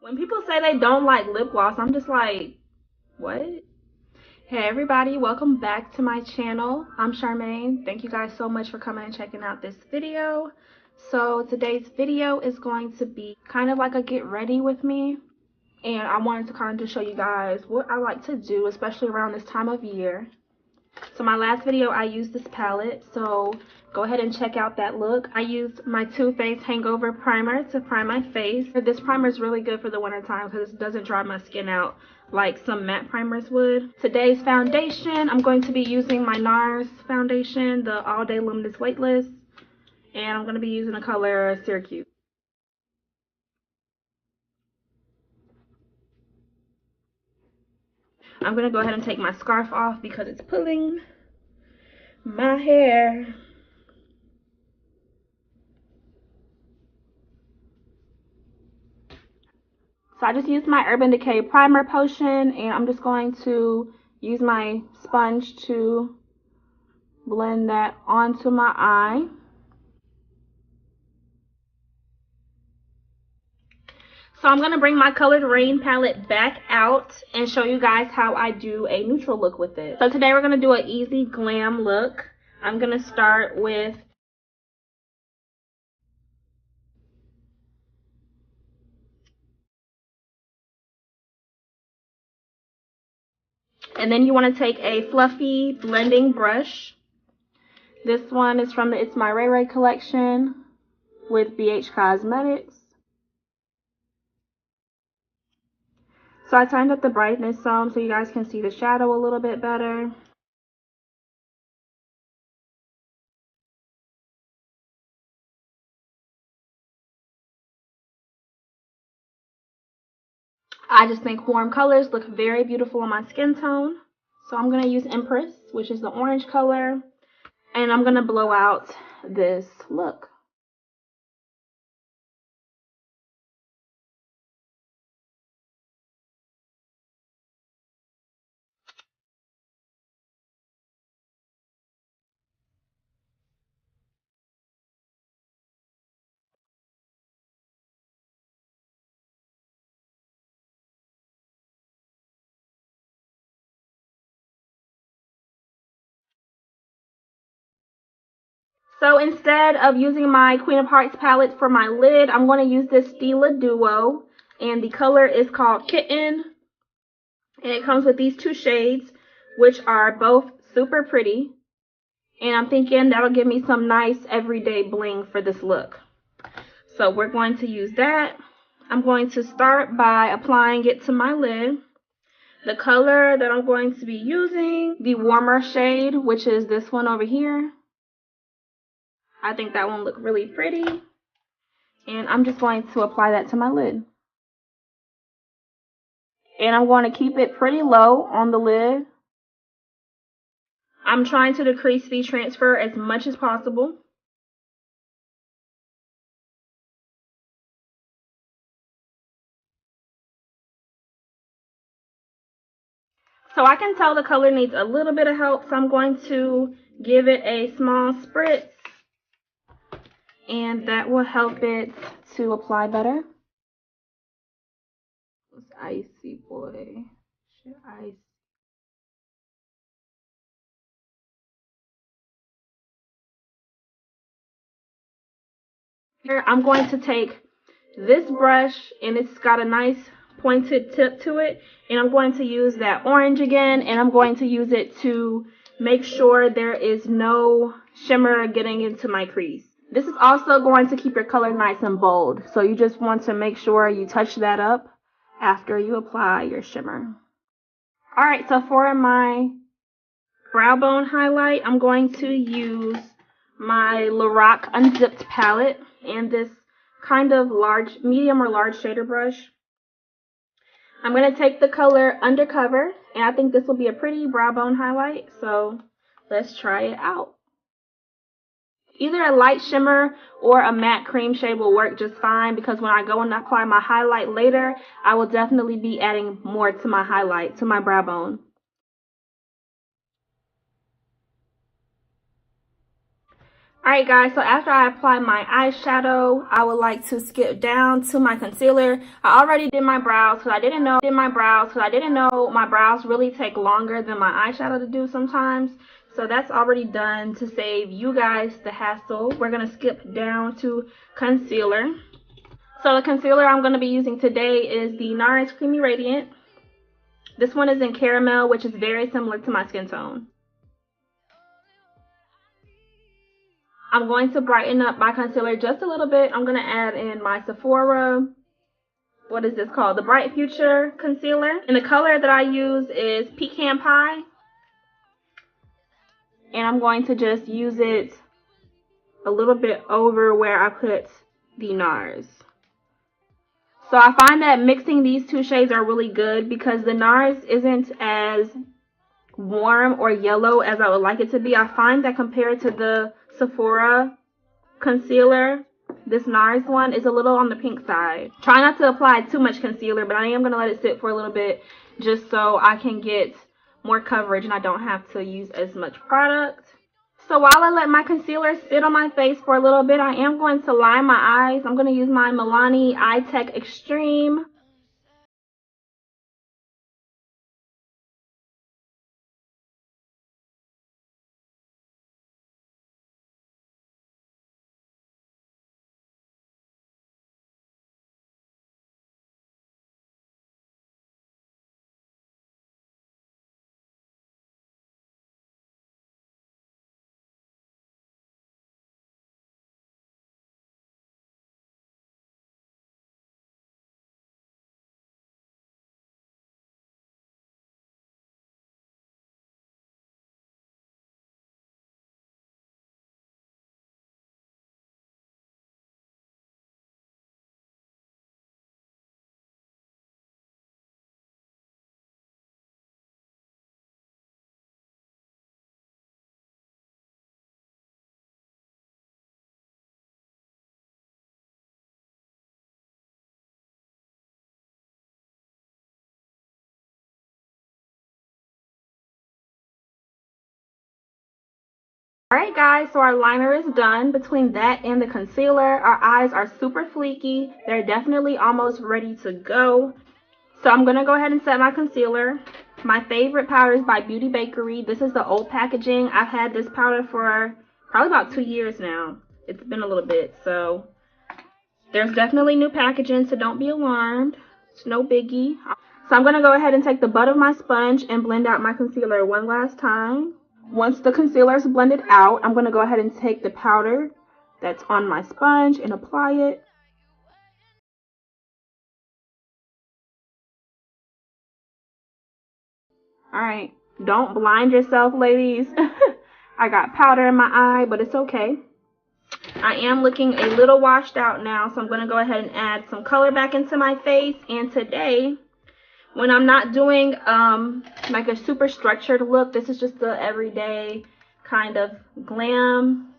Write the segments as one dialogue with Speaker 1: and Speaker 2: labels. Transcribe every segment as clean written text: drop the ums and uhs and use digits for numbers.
Speaker 1: When people say they don't like lip gloss, I'm just like, what? Hey everybody, welcome back to my channel. I'm Charmaine. Thank you guys so much for coming and checking out this video. So today's video is going to be kind of like a get ready with me. And I wanted to kind of just show you guys what I like to do, especially around this time of year. So my last video, I used this palette, so go ahead and check out that look. I used my Too Faced Hangover Primer to prime my face. This primer is really good for the winter time because it doesn't dry my skin out like some matte primers would. Today's foundation, I'm going to be using my NARS foundation, the All Day Luminous Weightless, and I'm going to be using the color Syracuse. I'm going to go ahead and take my scarf off because it's pulling my hair. So I just used my Urban Decay primer potion, and I'm just going to use my sponge to blend that onto my eye. So I'm going to bring my Colored Rain palette back out and show you guys how I do a neutral look with it. So today we're going to do an easy glam look. I'm going to start with and then you want to take a fluffy blending brush. This one is from the It's My Ray Ray collection with BH Cosmetics. So I turned up the brightness some so you guys can see the shadow a little bit better. I just think warm colors look very beautiful on my skin tone. So I'm going to use Empress, which is the orange color, and I'm going to blow out this look. So instead of using my Queen of Hearts palette for my lid, I'm going to use this Stila Duo, and the color is called Kitten, and it comes with these two shades, which are both super pretty, and I'm thinking that'll give me some nice everyday bling for this look. So we're going to use that. I'm going to start by applying it to my lid. The color that I'm going to be using, the warmer shade, which is this one over here. I think that one looked really pretty. And I'm just going to apply that to my lid. And I'm going to keep it pretty low on the lid. I'm trying to decrease the transfer as much as possible. So I can tell the color needs a little bit of help, so I'm going to give it a small spritz. And that will help it to apply better. It's icy, boy. Shit, ice. Here, I'm going to take this brush, and it's got a nice pointed tip to it, and I'm going to use that orange again, and I'm going to use it to make sure there is no shimmer getting into my crease. This is also going to keep your color nice and bold, so you just want to make sure you touch that up after you apply your shimmer. Alright, so for my brow bone highlight, I'm going to use my Lorac Unzipped palette and this kind of large, medium or large shader brush. I'm going to take the color Undercover, and I think this will be a pretty brow bone highlight, so let's try it out. Either a light shimmer or a matte cream shade will work just fine, because when I go and apply my highlight later, I will definitely be adding more to my highlight, to my brow bone. Alright guys, so after I apply my eyeshadow, I would like to skip down to my concealer. I already did my brows because I didn't know my brows really take longer than my eyeshadow to do sometimes. So that's already done to save you guys the hassle. We're going to skip down to concealer. So the concealer I'm going to be using today is the NARS Creamy Radiant. This one is in caramel, which is very similar to my skin tone. I'm going to brighten up my concealer just a little bit. I'm going to add in my Sephora, what is this called? The Bright Future Concealer. And the color that I use is Pecan Pie. And I'm going to just use it a little bit over where I put the NARS. So I find that mixing these two shades are really good because the NARS isn't as warm or yellow as I would like it to be. I find that compared to the Sephora concealer, this NARS one is a little on the pink side. Try not to apply too much concealer, but I am going to let it sit for a little bit just so I can get more coverage and I don't have to use as much product. So while I let my concealer sit on my face for a little bit, I am going to line my eyes. I'm going to use my Milani Eye Tech Extreme. Alright guys, so our liner is done. Between that and the concealer, our eyes are super fleeky. They're definitely almost ready to go. So I'm going to go ahead and set my concealer. My favorite powder is by Beauty Bakerie. This is the old packaging. I've had this powder for probably about 2 years now. It's been a little bit, so there's definitely new packaging, so don't be alarmed. It's no biggie. So I'm going to go ahead and take the butt of my sponge and blend out my concealer one last time. Once the concealer is blended out, I'm going to go ahead and take the powder that's on my sponge and apply it. Alright, don't blind yourself, ladies. I got powder in my eye, but it's okay. I am looking a little washed out now, so I'm going to go ahead and add some color back into my face. And today, when I'm not doing like a super structured look, this is just the everyday kind of glam.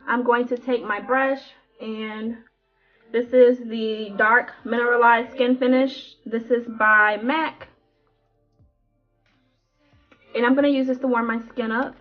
Speaker 1: I'm going to take my brush, and this is the dark mineralized skin finish. This is by MAC. And I'm going to use this to warm my skin up.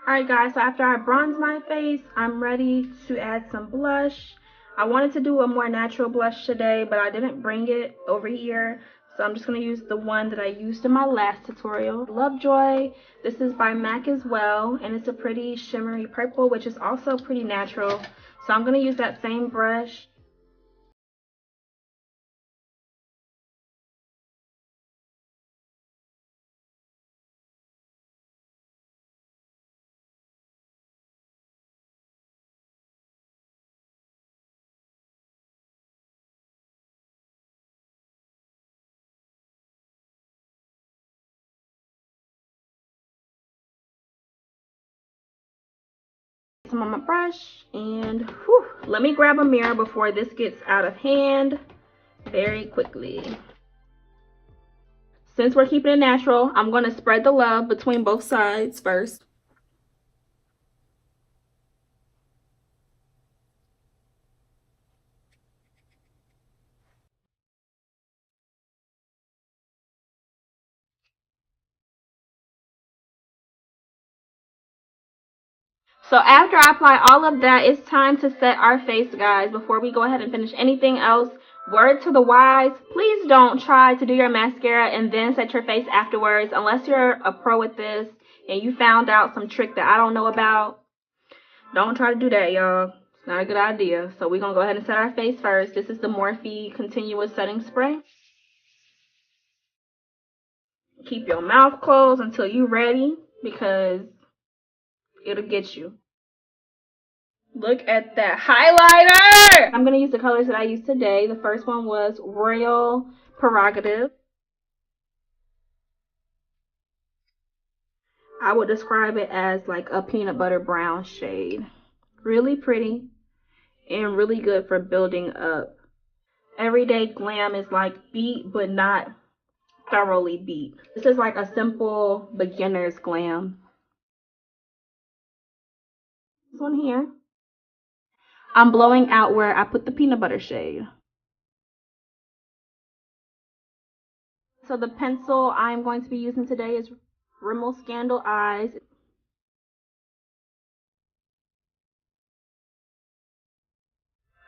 Speaker 1: Alright guys, so after I bronze my face, I'm ready to add some blush. I wanted to do a more natural blush today, but I didn't bring it over here. So I'm just going to use the one that I used in my last tutorial. Lovejoy. This is by MAC as well, and it's a pretty shimmery purple, which is also pretty natural. So I'm going to use that same brush. Some on my brush, and whew, let me grab a mirror before this gets out of hand very quickly. Since we're keeping it natural, I'm going to spread the love between both sides first. So after I apply all of that, it's time to set our face, guys. Before we go ahead and finish anything else, word to the wise, please don't try to do your mascara and then set your face afterwards unless you're a pro with this and you found out some trick that I don't know about. Don't try to do that, y'all. It's not a good idea. So we're going to go ahead and set our face first. This is the Morphe Continuous Setting Spray. Keep your mouth closed until you're ready because it'll get you. Look at that highlighter! I'm going to use the colors that I used today. The first one was Royal Prerogative. I would describe it as like a peanut butter brown shade. Really pretty and really good for building up. Everyday Glam is like beat but not thoroughly beat. This is like a simple beginner's glam. This one here. I'm blowing out where I put the peanut butter shade. So the pencil I'm going to be using today is Rimmel Scandal Eyes.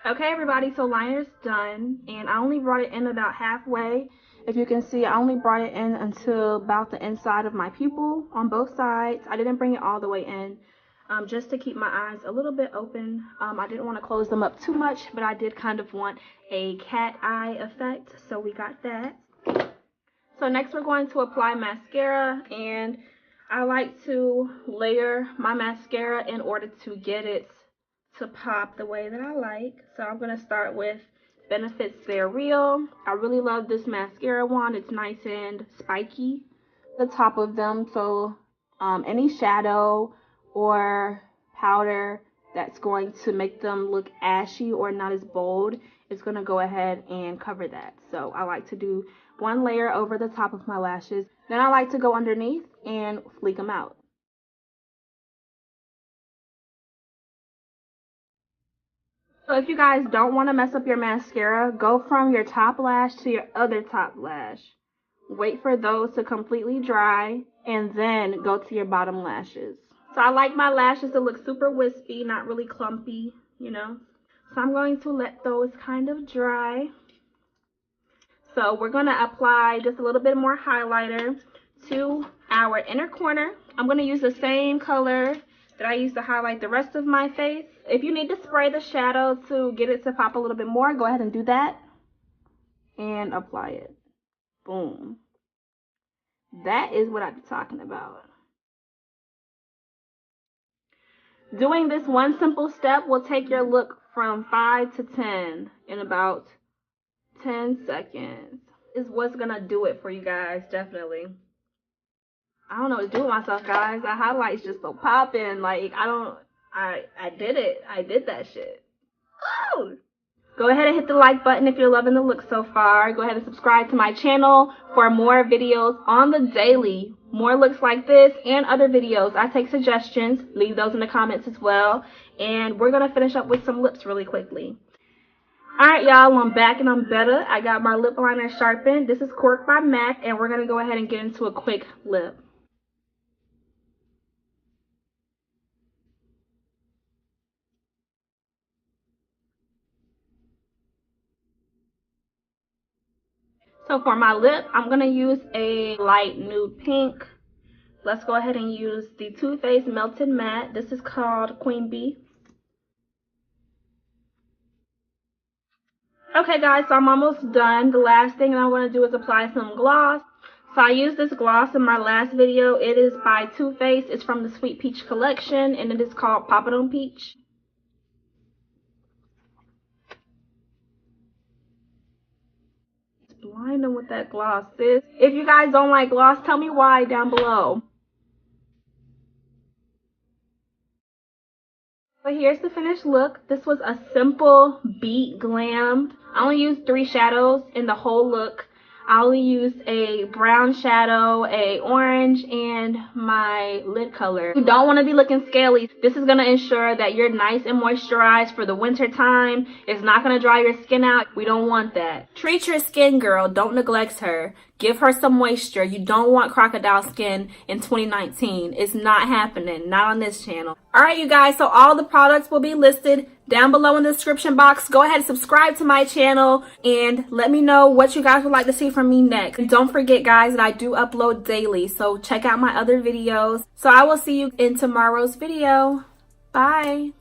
Speaker 1: Okay, everybody, so liner's done, and I only brought it in about halfway. If you can see, I only brought it in until about the inside of my pupil on both sides. I didn't bring it all the way in, just to keep my eyes a little bit open. I didn't want to close them up too much, but I did kind of want a cat eye effect, so we got that. So next we're going to apply mascara, and I like to layer my mascara in order to get it to pop the way that I like. So I'm going to start with Benefits They're Real. I really love this mascara wand. It's nice and spiky, the top of them. So any shadow or powder that's going to make them look ashy or not as bold is going to go ahead and cover that. So I like to do one layer over the top of my lashes. Then I like to go underneath and fleek them out. So if you guys don't want to mess up your mascara, go from your top lash to your other top lash. Wait for those to completely dry and then go to your bottom lashes. So I like my lashes to look super wispy, not really clumpy, you know. So I'm going to let those kind of dry. So we're going to apply just a little bit more highlighter to our inner corner. I'm going to use the same color that I used to highlight the rest of my face. If you need to spray the shadow to get it to pop a little bit more, go ahead and do that. And apply it. Boom. That is what I'm talking about. Doing this one simple step will take your look from 5 to 10 in about 10 seconds. Is what's going to do it for you guys, definitely. I don't know what to do with myself, guys. That highlight's just so popping. Like, I did it. I did that shit. Oh! Go ahead and hit the like button if you're loving the look so far. Go ahead and subscribe to my channel for more videos on the daily. More looks like this and other videos. I take suggestions. Leave those in the comments as well. And we're going to finish up with some lips really quickly. Alright, y'all. I'm back and I'm better. I got my lip liner sharpened. This is Cork by MAC. And we're going to go ahead and get into a quick lip. So for my lip, I'm going to use a light nude pink. Let's go ahead and use the Too Faced Melted Matte. This is called Queen Bee. Okay guys, so I'm almost done. The last thing I'm going to do is apply some gloss. So I used this gloss in my last video. It is by Too Faced. It's from the Sweet Peach collection and it is called Pop It on Peach. Blinding with that gloss, sis. If you guys don't like gloss, tell me why down below. So here's the finished look. This was a simple beat glam. I only used 3 shadows in the whole look. I only used a brown shadow, a orange, and my lid color. You don't want to be looking scaly. This is going to ensure that you're nice and moisturized for the winter time. It's not going to dry your skin out. We don't want that. Treat your skin, girl. Don't neglect her. Give her some moisture. You don't want crocodile skin in 2019. It's not happening. Not on this channel. Alright, you guys. So all the products will be listed down below in the description box. Go ahead and subscribe to my channel and let me know what you guys would like to see from me next. And don't forget, guys, that I do upload daily. So check out my other videos. So I will see you in tomorrow's video. Bye.